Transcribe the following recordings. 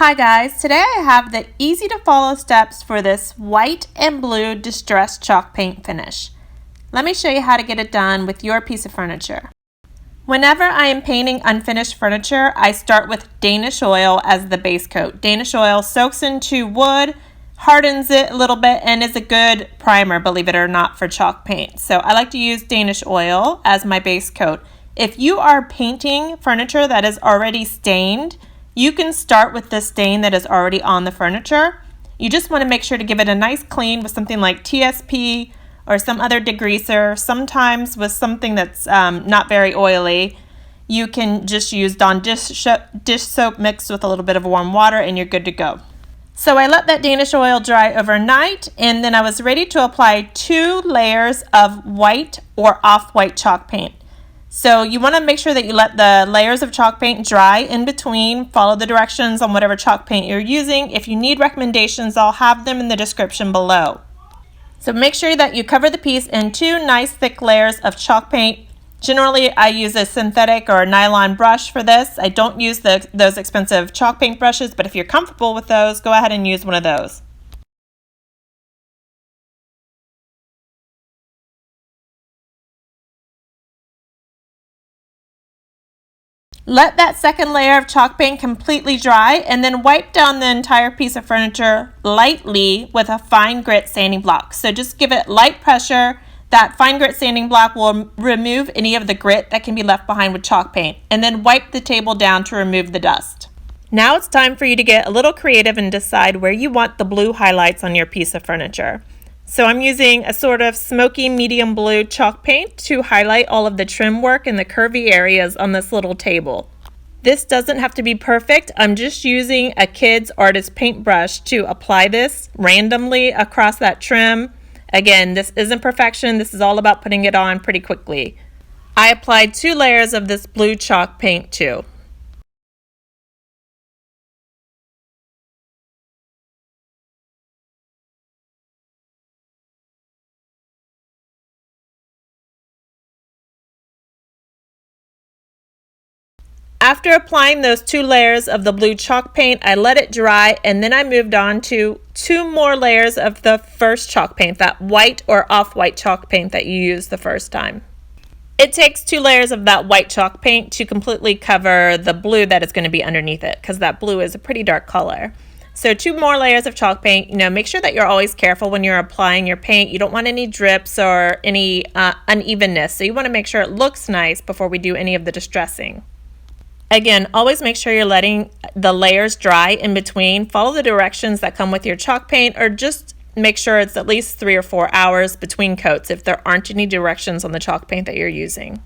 Hi guys, today I have the easy to follow steps for this white and blue distressed chalk paint finish. Let me show you how to get it done with your piece of furniture. Whenever I am painting unfinished furniture, I start with Danish oil as the base coat. Danish oil soaks into wood, hardens it a little bit, and is a good primer, believe it or not, for chalk paint. So I like to use Danish oil as my base coat. If you are painting furniture that is already stained, you can start with the stain that is already on the furniture. You just want to make sure to give it a nice clean with something like TSP or some other degreaser. Sometimes with something that's not very oily, you can just use Dawn dish soap mixed with a little bit of warm water and you're good to go. So I let that Danish oil dry overnight, and then I was ready to apply 2 layers of white or off-white chalk paint. So you want to make sure that you let the layers of chalk paint dry in between. Follow the directions on whatever chalk paint you're using. If you need recommendations, I'll have them in the description below. So make sure that you cover the piece in 2 nice thick layers of chalk paint. Generally, I use a synthetic or a nylon brush for this. I don't use those expensive chalk paint brushes, but if you're comfortable with those, go ahead and use one of those. Let that second layer of chalk paint completely dry and then wipe down the entire piece of furniture lightly with a fine grit sanding block. So just give it light pressure. That fine grit sanding block will remove any of the grit that can be left behind with chalk paint, and then wipe the table down to remove the dust. Now it's time for you to get a little creative and decide where you want the blue highlights on your piece of furniture. So I'm using a sort of smoky medium blue chalk paint to highlight all of the trim work and the curvy areas on this little table. This doesn't have to be perfect. I'm just using a kid's artist paintbrush to apply this randomly across that trim. Again, this isn't perfection. This is all about putting it on pretty quickly. I applied 2 layers of this blue chalk paint too. After applying those 2 layers of the blue chalk paint, I let it dry, and then I moved on to 2 more layers of the first chalk paint, that white or off-white chalk paint that you used the first time. It takes 2 layers of that white chalk paint to completely cover the blue that is going to be underneath it, because that blue is a pretty dark color. So 2 more layers of chalk paint. Make sure that you're always careful when you're applying your paint. You don't want any drips or any unevenness, so you want to make sure it looks nice before we do any of the distressing. Again, always make sure you're letting the layers dry in between. Follow the directions that come with your chalk paint, or just make sure it's at least 3 or 4 hours between coats if there aren't any directions on the chalk paint that you're using.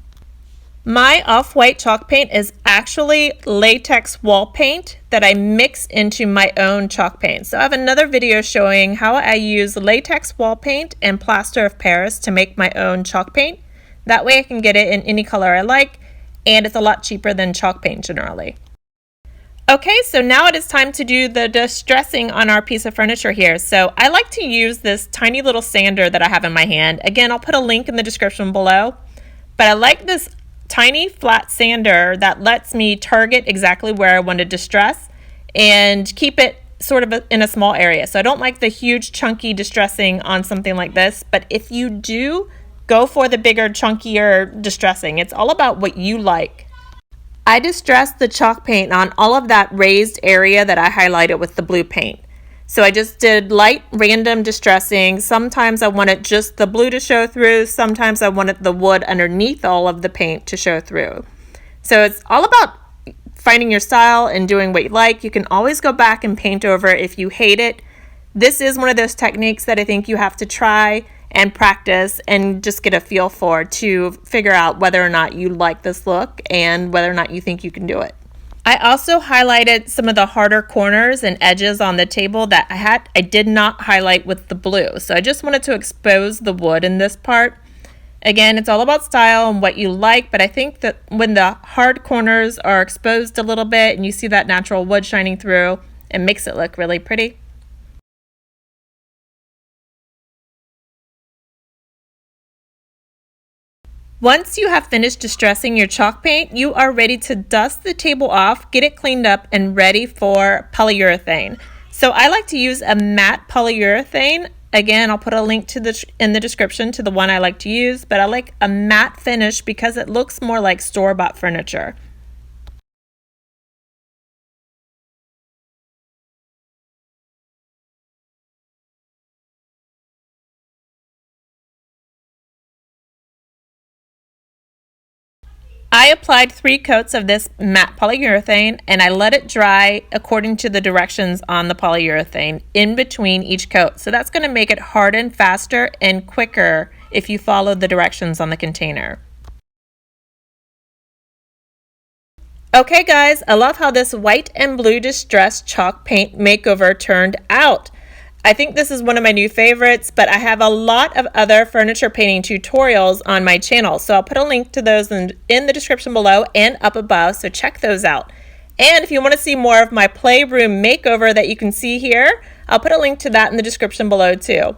My off-white chalk paint is actually latex wall paint that I mix into my own chalk paint. So I have another video showing how I use latex wall paint and plaster of Paris to make my own chalk paint. That way I can get it in any color I like, and it's a lot cheaper than chalk paint generally. Okay, so now it is time to do the distressing on our piece of furniture here. So I like to use this tiny little sander that I have in my hand. Again, I'll put a link in the description below, but I like this tiny flat sander that lets me target exactly where I want to distress and keep it sort of in a small area. So I don't like the huge chunky distressing on something like this, but if you do, go for the bigger, chunkier distressing. It's all about what you like. I distressed the chalk paint on all of that raised area that I highlighted with the blue paint. So I just did light random distressing. Sometimes I wanted just the blue to show through. Sometimes I wanted the wood underneath all of the paint to show through. So it's all about finding your style and doing what you like. You can always go back and paint over if you hate it. This is one of those techniques that I think you have to try and practice and just get a feel for to figure out whether or not you like this look and whether or not you think you can do it. I also highlighted some of the harder corners and edges on the table that I did not highlight with the blue. So I just wanted to expose the wood in this part. Again, it's all about style and what you like, but I think that when the hard corners are exposed a little bit and you see that natural wood shining through, it makes it look really pretty. Once you have finished distressing your chalk paint, you are ready to dust the table off, get it cleaned up, and ready for polyurethane. So I like to use a matte polyurethane. Again, I'll put a link to in the description to the one I like to use, but I like a matte finish because it looks more like store-bought furniture. I applied 3 coats of this matte polyurethane and I let it dry according to the directions on the polyurethane in between each coat. So that's going to make it harden faster and quicker if you follow the directions on the container. Okay guys, I love how this white and blue distressed chalk paint makeover turned out. I think this is one of my new favorites, but I have a lot of other furniture painting tutorials on my channel, so I'll put a link to those in the description below and up above, so check those out. And if you want to see more of my playroom makeover that you can see here, I'll put a link to that in the description below too.